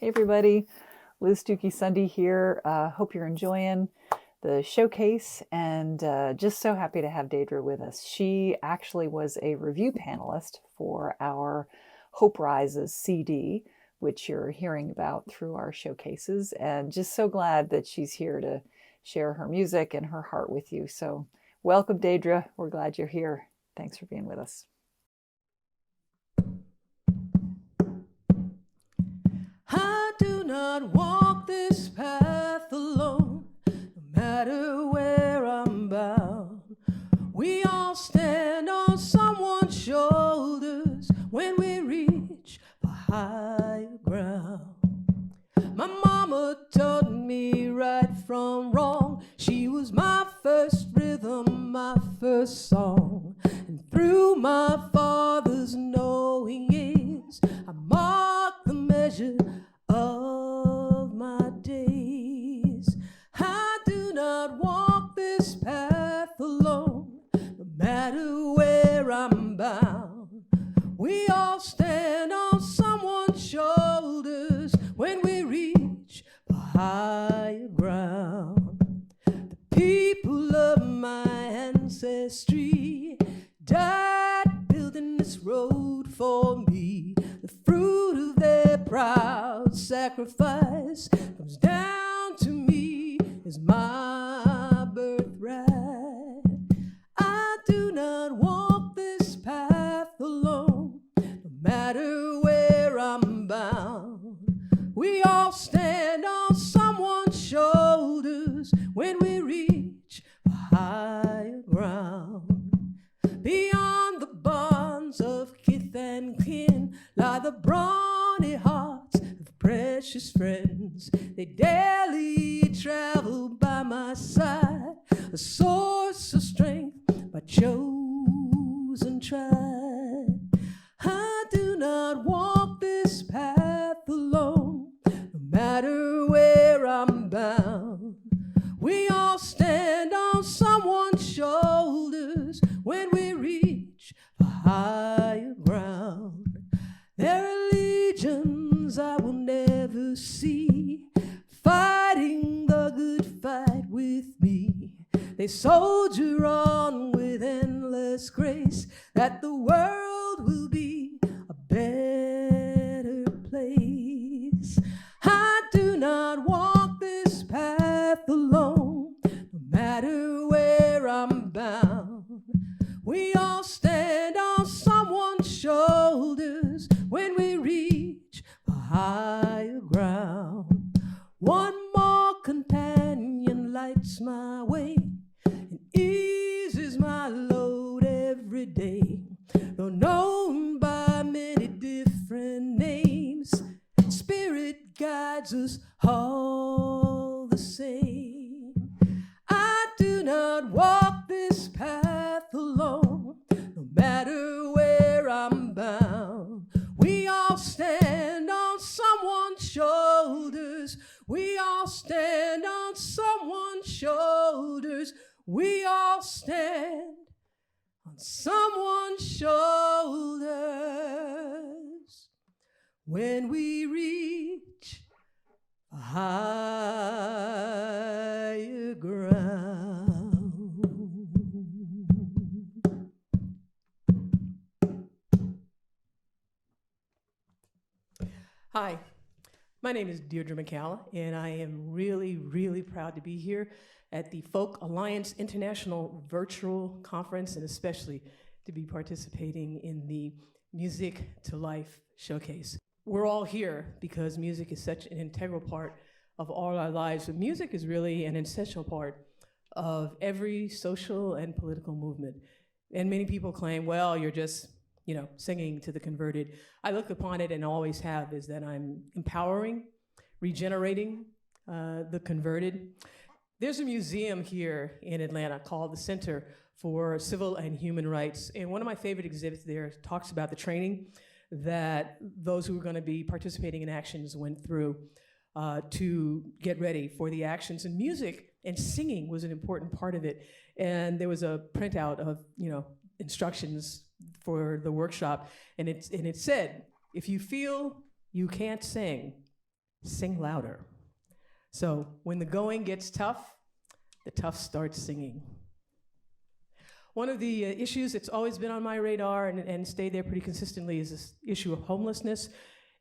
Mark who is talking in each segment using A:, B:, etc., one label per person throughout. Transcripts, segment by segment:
A: Hey everybody, Liz Dookie Sunday here. Hope you're enjoying the showcase and just so happy to have Deidre with us. She actually was a review panelist for our Hope Rises CD, which you're hearing about through our showcases, and just so glad that she's here to share her music and her heart with you. So welcome, Deidre. We're glad you're here. Thanks for being with us.
B: I do not walk this path alone, no matter where I'm bound. We all stand on someone's shoulders when we reach for higher ground. My mama taught me right from wrong. She was my first rhythm, my first song. And through my father's knowing ears, I mark the measure of my days. I do not walk this path alone, no matter where I'm bound. We all stand on someone's shoulders when we reach for higher ground. The people of my ancestry died building this road for me. The fruit of their proud sacrifice comes down to me as my birthright. I do not walk this path alone, no matter where I'm bound. We all stand on someone's shoulders when we reach a higher ground. Beyond the bonds of kith and kin lie the brawny hearts of precious friends. They daily travel by my side, a source of strength, my chosen tribe. I do not walk this path alone, no matter where I'm bound. We all stand on someone's shoulders when we reach a higher ground. There are legions I will never see fighting the good fight with me. They soldier on with endless grace, that the world will be a better place. I do not walk this path alone, no matter where I'm bound. We all stand on someone's shoulders when we reach a higher ground. One more companion lights my way and eases my load every day. Though known by many different names, Spirit guides us all the same. I do not walk this path alone, no matter where I'm bound. We all stand on someone's shoulders. We all stand on someone's shoulders. We all stand on someone's shoulders when we reach a higher ground.
C: Hi, my name is Deidre McCalla, and I am really, really proud to be here at the Folk Alliance International Virtual Conference, and especially to be participating in the Music to Life Showcase. We're all here because music is such an integral part of all our lives, but music is really an essential part of every social and political movement. And many people claim, well, you're just singing to the converted. I look upon it, and always have, is that I'm empowering, regenerating the converted. There's a museum here in Atlanta called the Center for Civil and Human Rights, and one of my favorite exhibits there talks about the training that those who are going to be participating in actions went through to get ready for the actions. And music and singing was an important part of it. And there was a printout of instructions for the workshop, and it said, if you feel you can't sing, sing louder. So when the going gets tough, the tough starts singing. One of the issues that's always been on my radar and stayed there pretty consistently is this issue of homelessness.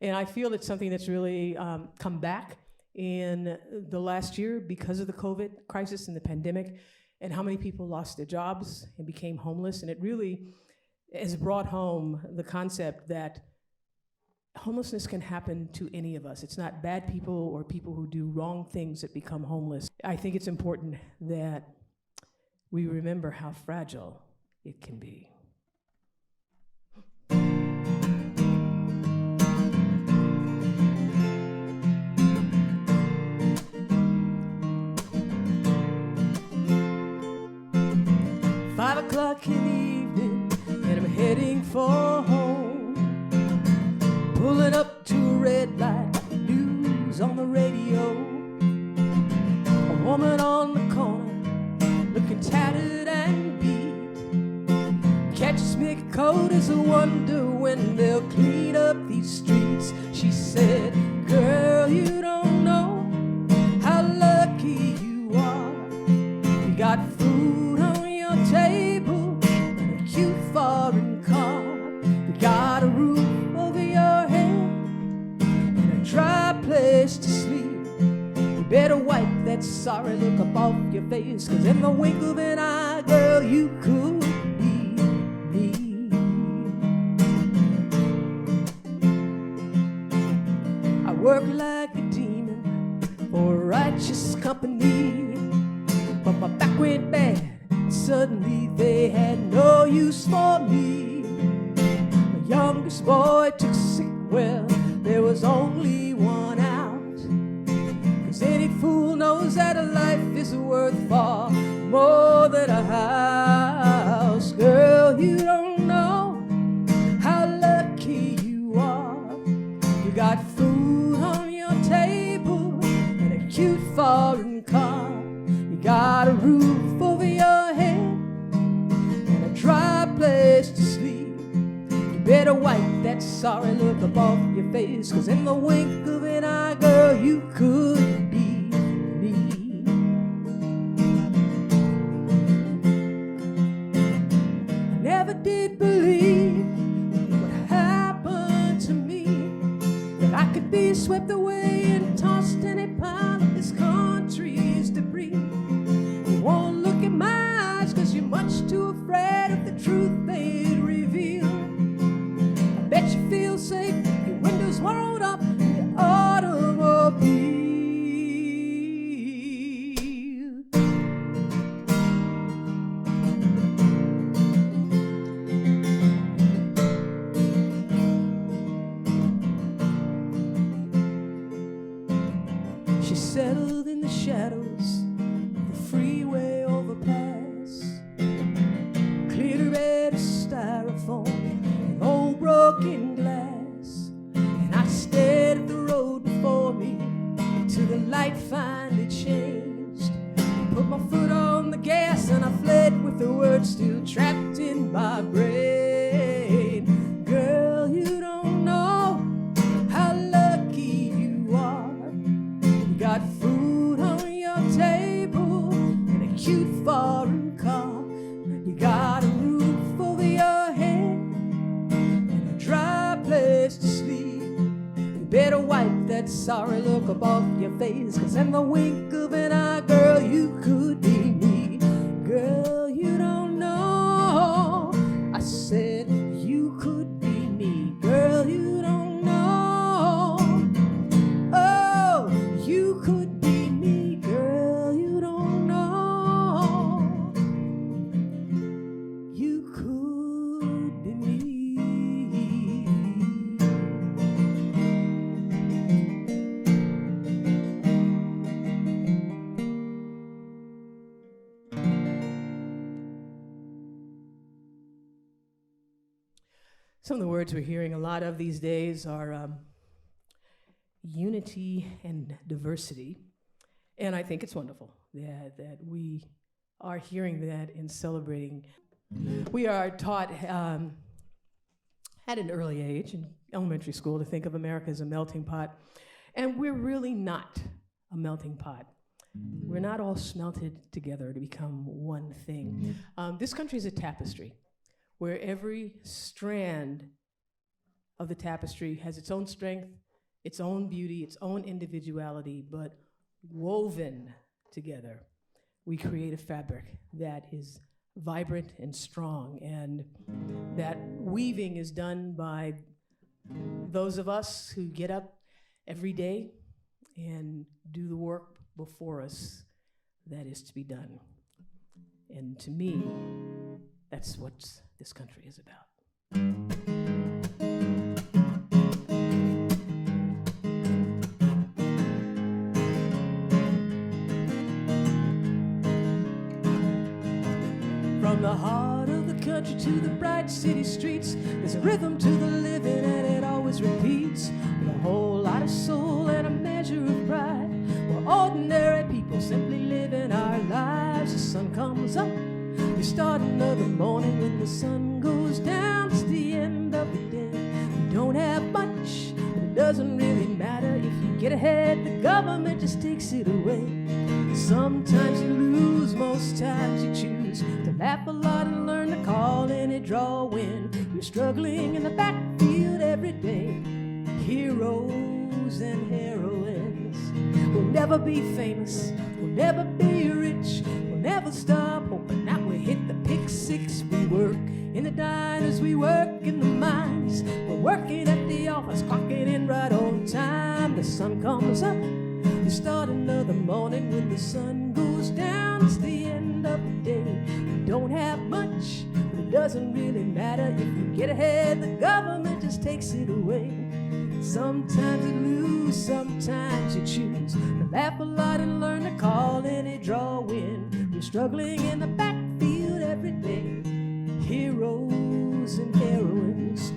C: And I feel it's something that's really come back in the last year because of the COVID crisis and the pandemic, and how many people lost their jobs and became homeless. And it really has brought home the concept that homelessness can happen to any of us. It's not bad people or people who do wrong things that become homeless. I think it's important that we remember how fragile it can be. 5 o'clock in the evening, and I'm heading for home. Pulling up to a red light, news on the radio. A woman on the corner, looking tattered and beat. Catches me cold as a wonder when they'll clean up these streets. She said, girl, you don't know how lucky you are. You got food on your table and a cute foreign car. You got a roof over your head and a dry place to sleep. You better wipe that sorry look up off your face, 'cause in the wink of an eye, girl, you could be me. I work like a demon for a righteous company, but my back went bad, and suddenly they had no use for me. My youngest boy took sick, well, there was only one out, 'cause any fool knows that a life is worth far more than a house. Girl, you don't know how lucky you are. You got food on your table and a cute foreign car. You got a roof over your head and a dry place to sleep. You better wipe that sorry look up off your face, 'cause in the wink of an eye, girl, you could be me. I never did believe what happened to me, that I could be swept away and tossed in a pile of this country's debris. You won't look in my eyes 'cause you're much too afraid of the truth they'd reveal. I bet you feel safe, your windows rolled up in your automobile. She settled in the shadows of the freeway overpass, cleared her head of styrofoam and old broken glass. And I stared at the road before me till the light finally changed. Put my foot on the gas and I fled with the words still trapped in my brain. Girl, you don't know how lucky you are. You got food on your table and a cute foreign car. You got a roof over your head and a dry place to sleep. You better wipe that sorry look up off your face, 'cause in the wink of an eye, girl, you could be me. Girl, you don't know. I said you could be me. Girl, you don't know. Oh, you could be me. Girl, you don't know. You could be me. Some of the words we're hearing a lot of these days are unity and diversity. And I think it's wonderful that we are hearing that and celebrating. We are taught at an early age in elementary school to think of America as a melting pot. And we're really not a melting pot. We're not all smelted together to become one thing. This country is a tapestry where every strand of the tapestry has its own strength, its own beauty, its own individuality, but woven together, we create a fabric that is vibrant and strong. And that weaving is done by those of us who get up every day and do the work before us that is to be done. And to me, that's what this country is about.
B: From the heart of the country to the bright city streets, there's a rhythm to the living and it always repeats. With a whole lot of soul and a measure of pride, we're ordinary people simply living our lives. The sun comes up, we start another morning. When the sun goes down, it's the end of the day. We don't have much, but it doesn't really matter. If you get ahead, the government just takes it away. Sometimes you lose, most times you choose to laugh a lot and learn to call any draw when you're struggling in the backfield every day. Heroes and heroines, we'll never be famous, we'll never be rich, we'll never stop hoping that we hit the pick six. We work in the diners, we work in the mines, we're working at the office, clocking in right on time. The sun comes up, we start another morning. When the sun goes down, it's the end of the day. We don't have much, but it doesn't really matter. If you get ahead, the government just takes it away. Sometimes you lose, sometimes you choose to laugh a lot and learn to call any draw when you're struggling in the backfield every day. Heroes and heroines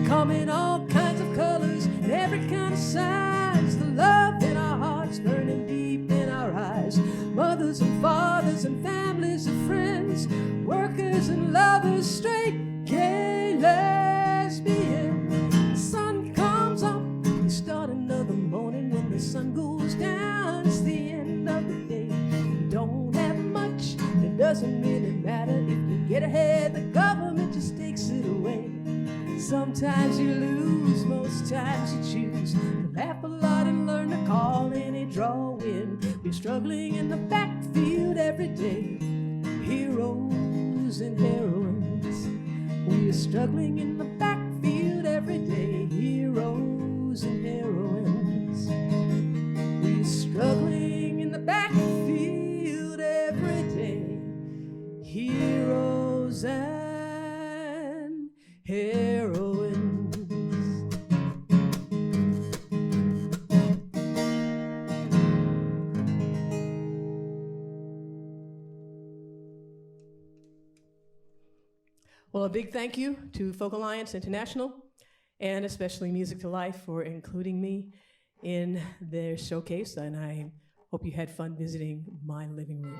B: come in all kinds of colors and every kind of size. The love in our hearts burning deep in our eyes. Mothers and fathers and families and friends, workers and lovers, straight, gay, lesbian. The sun comes up, we start another morning. When the sun goes down, it's the end of the day. We don't have much, it doesn't really matter. If you get ahead, the government just takes it away. Sometimes you lose, most times you choose to laugh a lot and learn to call any draw when you're struggling in the backfield every day. Heroes and heroines, we are struggling in the backfield every day. Heroes and heroines, we are struggling in the backfield every day. Heroes and heroines.
C: Well, a big thank you to Folk Alliance International and especially Music to Life for including me in their showcase, and I hope you had fun visiting my living room.